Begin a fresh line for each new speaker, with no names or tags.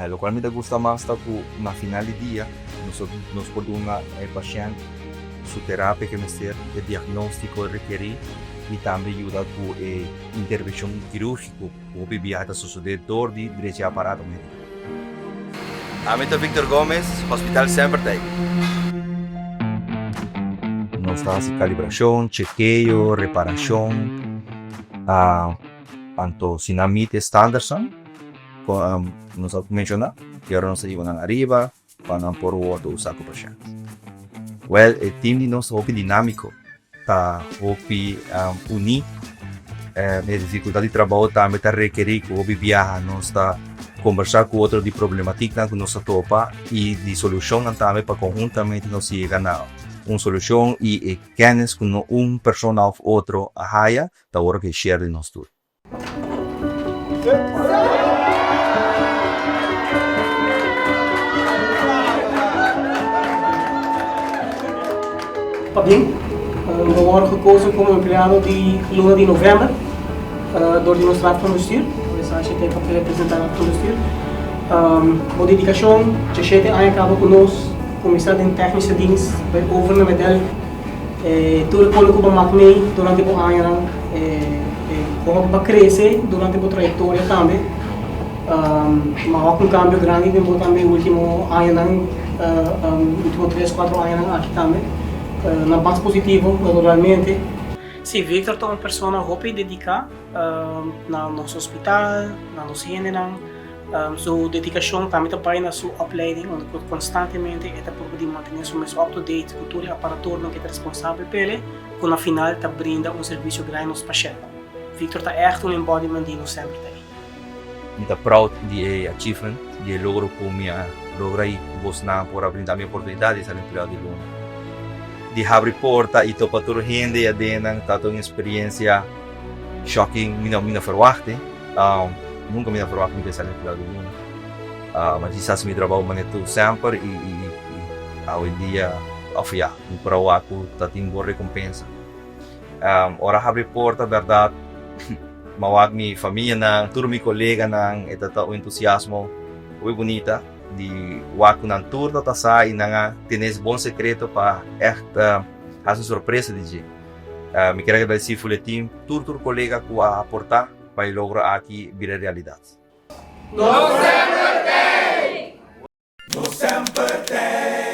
Lo qual mi gusta mais tá que na final do dia nós podemos paciente su terapia que ser o diagnóstico requerir e também ajuda com a intervenção quirúrgica ou viajar suceder dor de direito aparato médico. Amito Victor Gomes, Hospital Sempre Day. Nós fazemos calibração, chequeio, reparação, tanto sinamite standard nós mencionamos que agora nós íamos arriba para por o outro usar com o paciente. Well, o time nosso é dinâmico, tá unir, a dificuldade de trabalho também está requerir que o viajar nós está conversar com outro de problemática que nós topa e de solução também para conjuntamente nós chegar na uma solução e kennis com pessoa ou outro a haia, da hora que share de nós tudo.
Bem, we worden gekozen como empleado de luna de novembro door de nosso raad van bestuur. Dus als je het hebt representado van bestuur. Voor dedicatie, je zit aangekabeld com nós, começar em technische dienst, bij over met el. Todo o público vai maak mee durante o ano, como vai crescer durante a trajetória também. Mas há cambio grande depois também o último ano, último 3-4 anos aqui também. Na base positivo, naturalmente. Sim, Victor é uma pessoa que dedica no nosso hospital, na nossa gênero. Sua dedicação também está na sua opleiding, onde constantemente está procurando manter o mais up-to-date com todo o aparato que é responsável por ele, que na final está brinda serviço grande aos pacientes. Victor está echt embodiment de nós sempre tem.
Muito proud de achievement, de logro que eu logrei buscar por brindar minha oportunidade de ser empregado de Luna. De abrir porta e topa toda gente e dentro tá uma experiência shocking, não verwachte. Nunca me verwachte me ser empregado de Luna. Mas quizás meu trabalho maneto sempre e hoje em dia afia, o prova que tá tendo boa recompensa. Ora abrir porta, verdade, mawag mi família nang, todos meus colegas nang, eta o entusiasmo, foi bonita. De waku ng tour da tasa e nga tienes bom secreto para fazer surpresa de dia. Me quero agradecer ao team, todo colega que a aportar para lograr aqui virar realidade.
No sempre tem! No sempre tem!